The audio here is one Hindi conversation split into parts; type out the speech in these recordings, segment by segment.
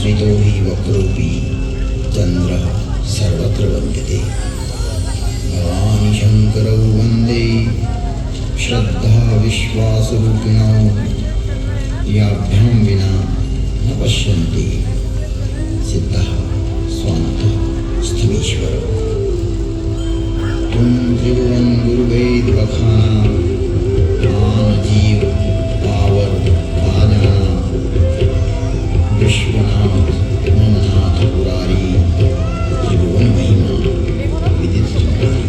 स्मितो हि वक्रोऽपि चन्द्रः सर्वत्र वन्द्यते। भवानि शङ्करौ वन्दे श्रद्धा विश्वासरूपिणौ याभ्यां विना न पश्यन्ति सिद्धः स्वान्तः स्थमीश्वरः। तुम त्रिभुवन गुरुवेद बखाना मान जीव पावर आजाना विश्वनाथ ममनाथ पुरारी त्रिभुवन महिमा विदित तुम्हारी।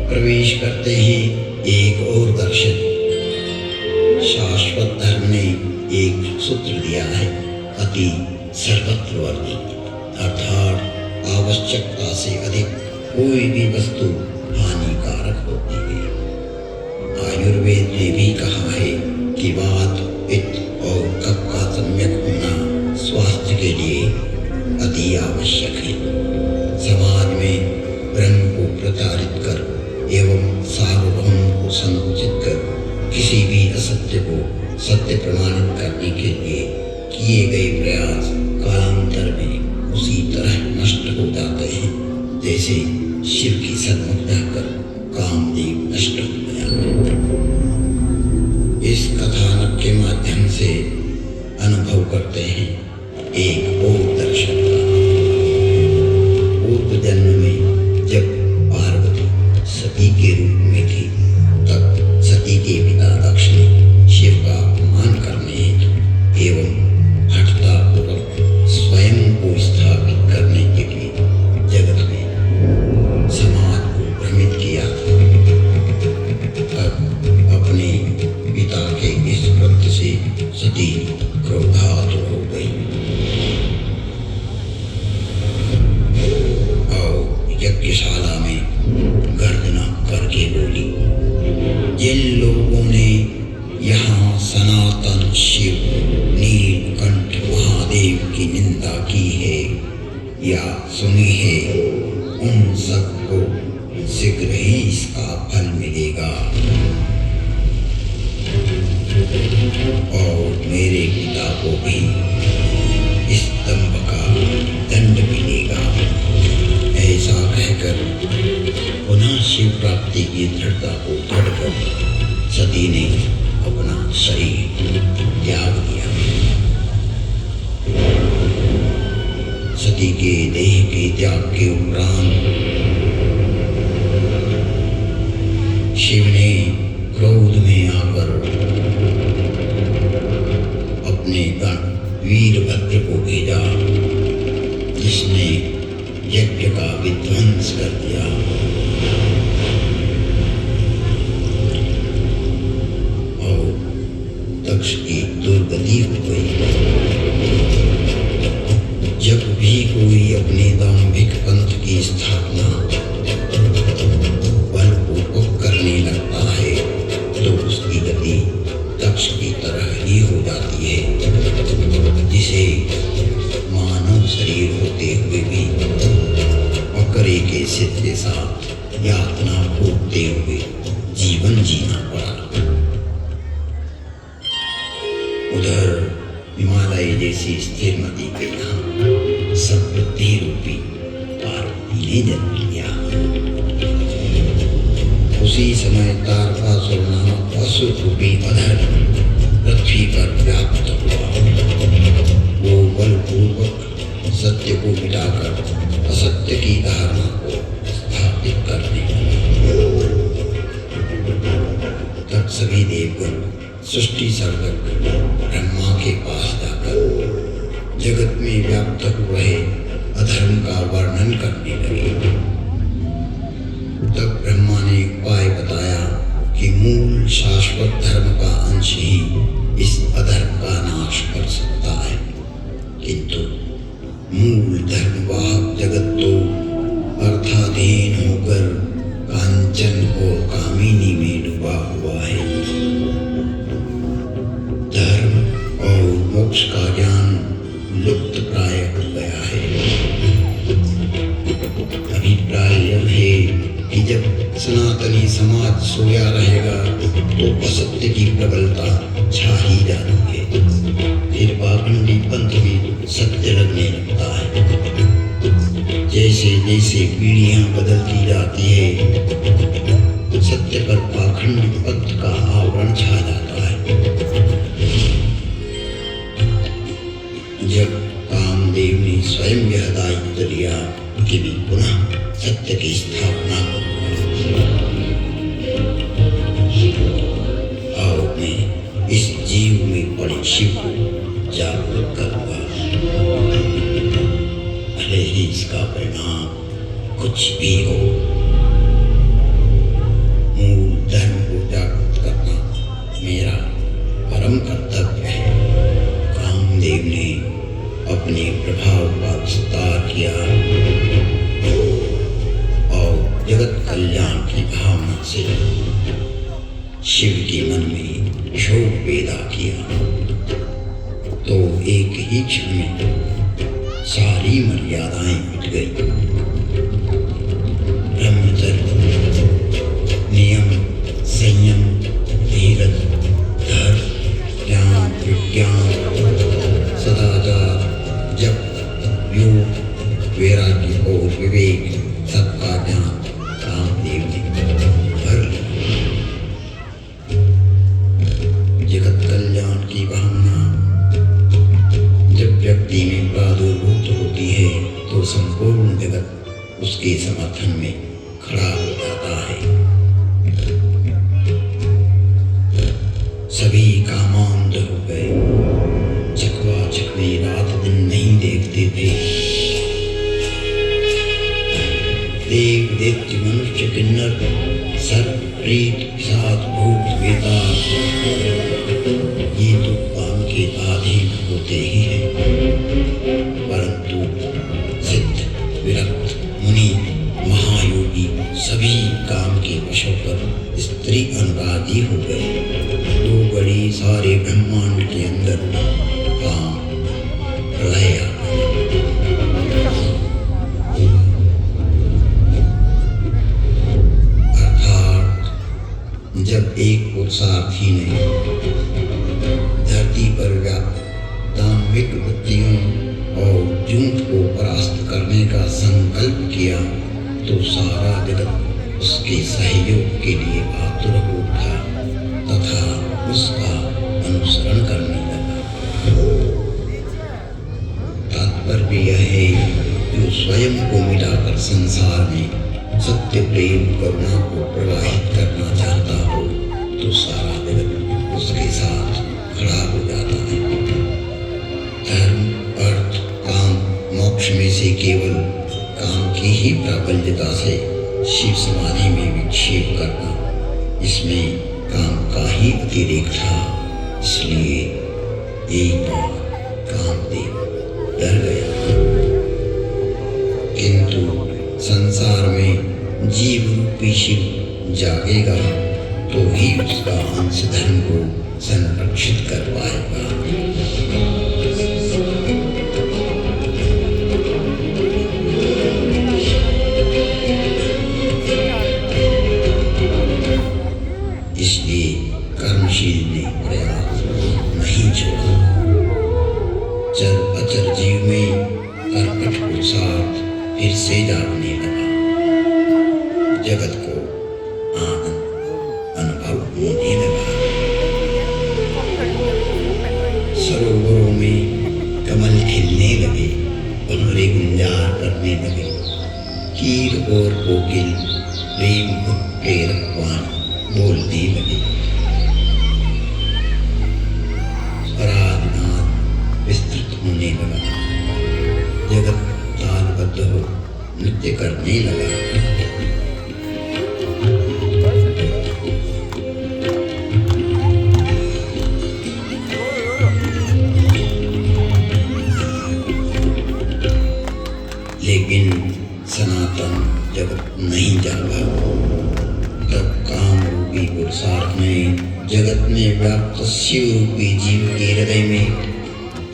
प्रवेश करते ही एक और दर्शन शाश्वत धर्म ने एक सूत्र दिया है, अति सर्वत्रवर्ती, अर्थात आवश्यकता से अधिक कोई भी वस्तु हानिकारक होती है। आयुर्वेद ने भी कहा है कि वात पित्त और कफ का सम्यक होना स्वास्थ्य के लिए अति आवश्यक है। समाज में ब्रह्म को प्रचारित कर एवं सार्वभौम को संकुचित कर किसी भी असत्य को सत्य प्रमाणित करने के लिए किए गए प्रयास कालांतर में उसी तरह नष्ट हो जाते हैं जैसे शिव की सन्मुख जाकर कामदेव नष्ट हो गया। इस कथानक के माध्यम से अनुभव करते हैं एक और दर्शन का। पूर्व जन्म में जब सती के रूप में थी तब सती के पिता दक्ष ने शिव का अपमान करने हेतु एवं हठता पूर्वक स्वयं को स्थापित करने के लिए जगत में समाज को भ्रमित किया। तब अपने पिता के इस कृत्य से सती क्रोधातुर हो गई और यज्ञशाला में गर्जना करके बोली, जिन लोगों ने यहाँ सनातन शिव नीलकंठ महादेव की निंदा की है या सुनी है, उन सबको शीघ्र ही इसका फल मिलेगा और मेरे पिता को भी इस दंभ का दंड मिलेगा। ऐसा कहकर पुनः शिव प्राप्ति की दृढ़ता को दृढ़कर सती ने अपना शरीर त्याग दिया। सती के देह के त्याग के उपरांत शिव ने क्रोध में आकर अपने गण वीरभद्र को भेजा, जिसने यज्ञ का विध्वंस कर दिया। और दक्ष की दुर्गति हो गई। जब भी कोई अपने दाम्भिक पंथ की स्थापना बलपूर्वक करने लगता है तो उसकी गति तरह ही हो जाती है, जिसे मानव शरीर होते हुए भी बकरे के सिर के साथ यातना भोगते हुए जीवन जीना पड़ा। उधर हिमालय जैसी स्थिर नदी के यहाँ समृद्धि रूपी पार्वती ने जन्म लिया। उसी समय तारकासुर नामक असुर रूपी अधर पृथ्वी पर व्याप्त हुआ। वो बलपूर्वक सत्य को मिटाकर असत्य की धारणा को स्थापित करने लगा। तब सभी देवगण सृष्टि सर्जक ब्रह्मा के पास जाकर जगत में व्याप्त हो रहे अधर्म का वर्णन करने लगे। तब ब्रह्मा ने उपाय बताया कि मूल शाश्वत धर्म का अंश ही इस अधर्म का नाश कर सकता है, किंतु मूल धर्मवाहक जगत तो अर्थाधीन होकर कांचन और कामिनी में डूबा हुआ है। धर्म और मोक्ष का ज्ञान लुप्त प्राय हो गया है। अभिप्राय यह है कि जब सनातनी समाज सोया रहेगा तो असत्य की प्रबलता छा ही जाती है, फिर पाखंडी पंथ में सत्य लगने लगता है। जैसे जैसे पीढ़ियां बदलती जाती है, सत्य पर पाखंडी पंथ का आवरण छा जाता है। जब कामदेव ने स्वयं यह दायित्व लिया कि भी पुनः सत्य की स्थापना करूंगा, और मैं इस जीव में पड़े शिव को जागरूक करूंगा, भले ही इसका परिणाम कुछ भी हो। मूल धर्म को जागरूक करना मेरा परम कर्तव्य है। कामदेव ने अपने प्रभाव का विस्तार किया और जगत कल्याण की भावना से शिव के मन में शोक पैदा किया, तो एक ही क्षण में सारी मर्यादाएं मिट गई। ब्रह्मचर्य, नियम, संयम, धीरज, धर्म, ज्ञान, विज्ञान, सदाचार, जप, योग, वैराग्य और विवेक सबका ज्ञान कामदेव ने भर लिया। जगत कल्याण की भावना जब व्यक्ति में प्रादुर्भूत होती है तो संपूर्ण जगत उसके समर्थन में खड़ा हो जाता है। सभी कामांध हो गए, चकवा चकवी रात दिन नहीं देखते थे। देव दैत्य मनुष्य किन्नर सर्प प्रेत पिशाच भूत वेताल ये तो काम के अधीन होते ही हैं, परंतु सिद्ध, विरक्त, मुनि, महायोगी सभी काम के वश होकर स्त्री अनुरागी हो गए। दो बड़ी सारे ब्रह्मांड के अंदर काम प्रलय आ गया। अर्थात जब एक पुरुषार्थी ने धरती पर व्याप्त दाम्भिक वृत्तियों और झूठ को परास्त करने का संकल्प किया तो सारा जगत उसके सहयोग के लिए आतुर हो उठा तथा उसका अनुसरण करने लगा। तात्पर्य यह है कि स्वयं को मिटाकर संसार में सत्य, प्रेम, करुणा को प्रवाहित करना चाहता हो तो सारा जगत उसके साथ खड़ा हो जाता है। धर्म, अर्थ, काम, मोक्ष में से केवल काम की ही प्राबल्यता से शिव समाधि में विक्षेप करना, इसमें काम का ही अतिरेक था। इसलिए एक बार कामदेव डर गया। किंतु संसार में जीव रूपी शिव जागेगा तो ही उसका अंश धर्म को संरक्षित कर पाएगा। इसलिए कर्मशील ने प्रयास नहीं छोड़ा। चर अचर जीव में कर्कट पुरुषार्थ फिर से जागने लगा। जगत को आनंद अनुभव होने लगा। सरोवरों में कमल खिलने लगे, भंवरे गुंजार करने लगे। कीर और कोकिल प्रेम प्रेरक वाणी बोलने लगे। परागनाद विस्तृत होने लगा। जगत तालबद्ध हो नृत्य करने लगा। लेकिन सनातन जगत नहीं जागा। तब काम रूपी पुरुषार्थ ने जगत में व्याप्त शिव रूपी जीव के हृदय में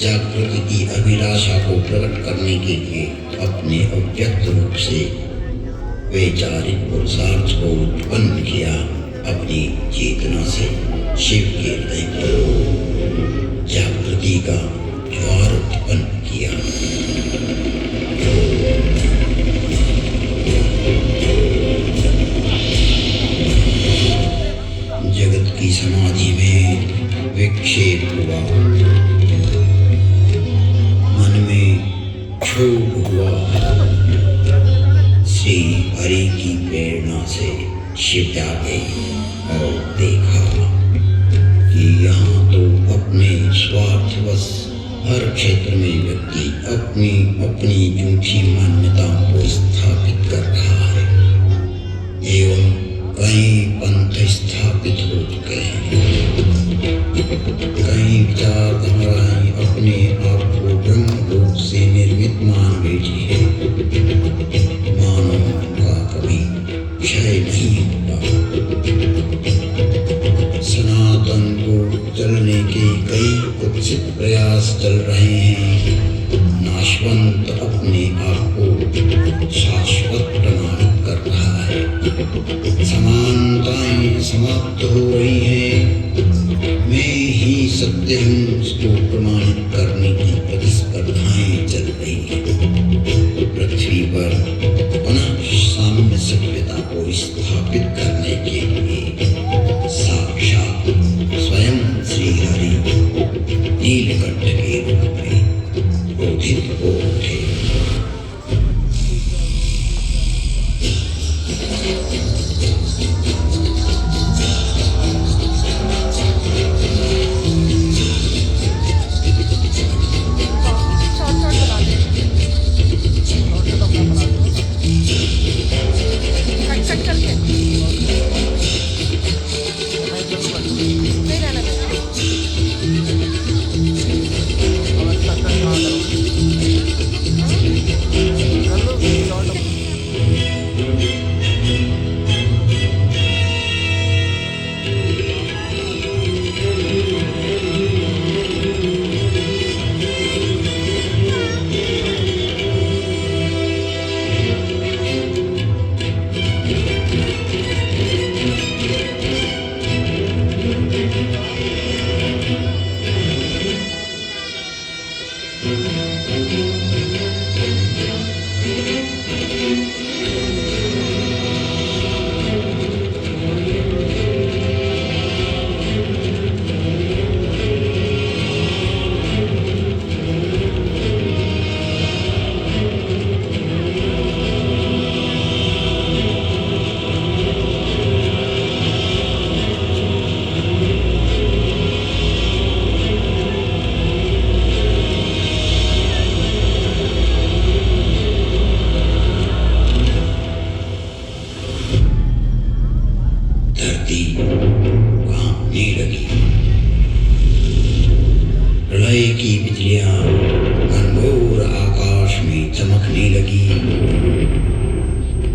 जागृति की अभिलाषा को प्रकट करने के लिए अपने अव्यक्त रूप से वैचारिक पुरुषार्थ को उत्पन्न किया। अपनी चेतना से शिव के हृदय में जागृति का ज्वार उत्पन्न किया। जगत की समाधि में विक्षेप हुआ। मन में क्षोभ हुआ। श्री हरि की प्रेरणा से शिव जागे और देखा कि यहाँ तो अपने स्वार्थवश हर क्षेत्र में व्यक्ति अपनी अपनी झूठी मान्यताओं को स्थापित कर रहा है एवं कई पंथ स्थापित हो चुके हैं। कई विचारधाराएं अपने आप को ब्रह्म रूप से निर्मित मान बैठी है। मानो उनका कभी क्षय नहीं होगा। सनातन को चलने के कई कुत्सित प्रयास चल रहे हैं। नाशवंत अपने आप को शाश्वत प्रमाणित कर रहा है। समानताएं समाप्त हो रही हैं। मैं ही सत्य हूँ उसको प्रमाणित करने की प्रतिस्पर्धाएं चल रही हैं। पृथ्वी पर पुनः साम्य सभ्यता को स्थापित करने के लिए साक्षात स्वयं श्री हरि नीलकंठ के रूप में क्रोधित हो उठे। कांपने लगी। प्रलय की बिजलियां घनघोर आकाश में चमकने लगी।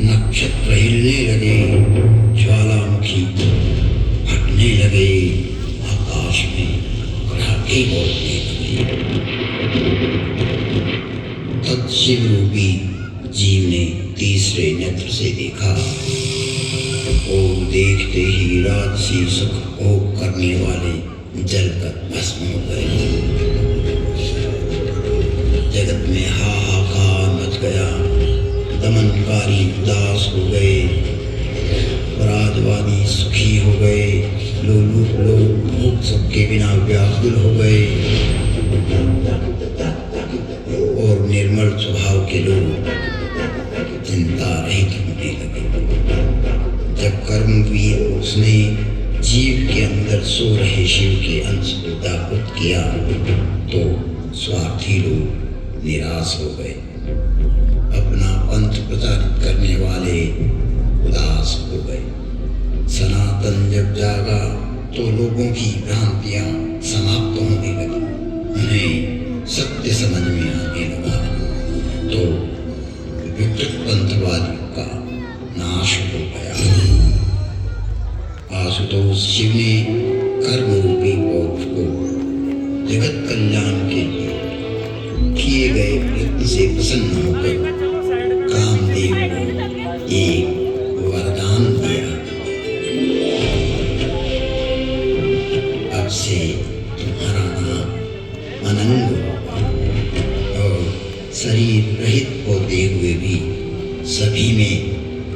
नक्षत्र हिलने लगे। ज्वालामुखी लगे, आकाश में पटाखे बोलने लगे। तब शिव रूपी जीव ने तीसरे नेत्र से देखा और देखते ही राजसी सुख भोग करने वाले जलकर भस्म हो गए। जगत में हाहाकार मच गया, दमनकारी उदास हो गए, राजवादी सुखी हो गए, लोलुप लोग भूख सबके बिना व्याकुल हो गए और निर्मल स्वभाव के लोग चिंता रहित होने लगे। जब कर्मवीर उसने जीव के अंदर सो रहे शिव के अंश को जागृत किया तो स्वार्थी लोग निराश हो गए, अपना पंथ प्रचारित करने वाले उदास हो गए। सनातन जब जागा तो लोगों की भ्रांतियां समाप्त होने लगी, उन्हें सत्य समझ में आने लगा तो विकृत पंथवादियों का नाश हो गया। आशुतोष शिव ने कर्म रूपी मोक्ष को जगत कल्याण के लिए किए गए प्रयत्न से प्रसन्न होकर कामदेव को एक वरदान दिया। अब से तुम्हारा नाम अनंग होगा और शरीर रहित होते हुए भी सभी में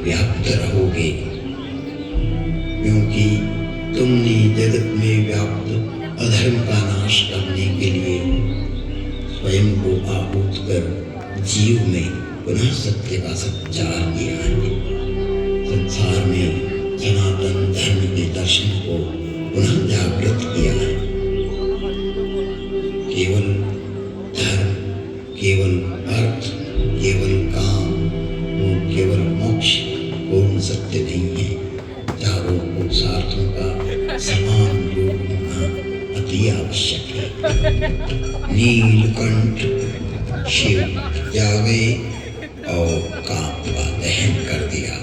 व्याप्त रहोगे, क्योंकि तुमने जगत में व्याप्त अधर्म का नाश करने के लिए स्वयं को आहूत कर जीव में पुनः सत्य का संचार किया है। संसार में सनातन धर्म के दर्शन को पुनः जागृत किया है। केवल धर्म, केवल अर्थ, केवल काम और केवल मोक्ष पूर्ण सत्य नहीं है। चारों पुरुषार्थों का समान रूप होना अति आवश्यक है। नीलकंठ शिव जागे और काम का दहन कर दिया,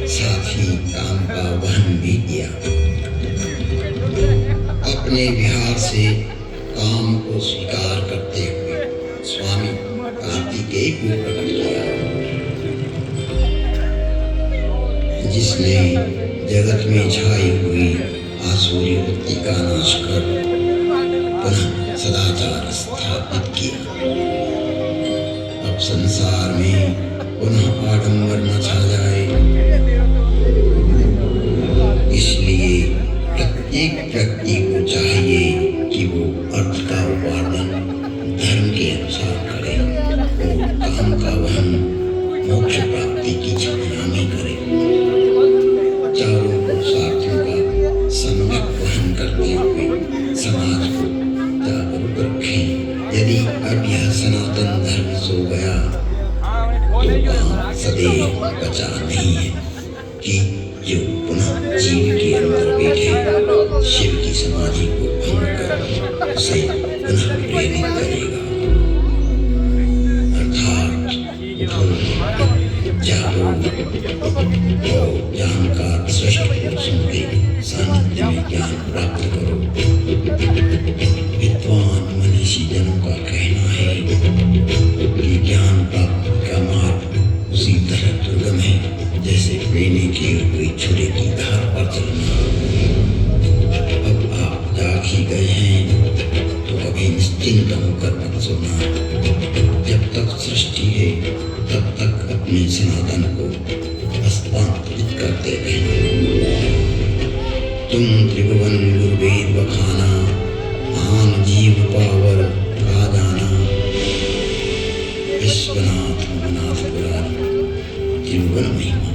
साथ ही काम का वहन भी किया। अपने विहार से काम को स्वीकार करते हुए स्वामी कार्तिकेय को प्रकट किया, जिसने जगत में छाई हुई आसुरी वृत्ति का नाश कर पुनः सदाचार स्थापित किया। अब संसार में पुनः आडंबर न छा जाए, इसलिए प्रत्येक व्यक्ति को चाहिए कि वो अर्थ का उपार्जन धर्म के अनुसार करे और काम का वहन मोक्ष प्राप्ति की छाया में करे। चारों पुरुषार्थों का सम्यक वहन करते हुए समाज को जागरूक रखें। यदि अब यह सनातन धर्म सो गया तो काम सदैव बचा नहीं है कि जो पुनः जीव के अंदर बैठे शिव की समाधि को भंग कर उसे पुनः प्रेरित करेगा। अर्थात जागो और ज्ञान का श्रेष्ठ पुरुषों के सानिध्य में ज्ञान प्राप्त करो। विद्वान मनीषी जनों का कहना है कि ज्ञान प्राप्त का मार्ग उसी तरह दुर्गम है जैसे पीने की हुई छुरे की धार पर चलना। अब आप जाग ही गए हैं तो कभी निश्चिंत होकर मत सोना। जब तक सृष्टि है तब तक अपने सनातन को हस्तांतरित करते रहना। तुम त्रिभुवन गुरुवेद बखाना, आन जीव पावर का जाना। विश्वनाथ मनाथ पुराण त्रिभुवन महिमा।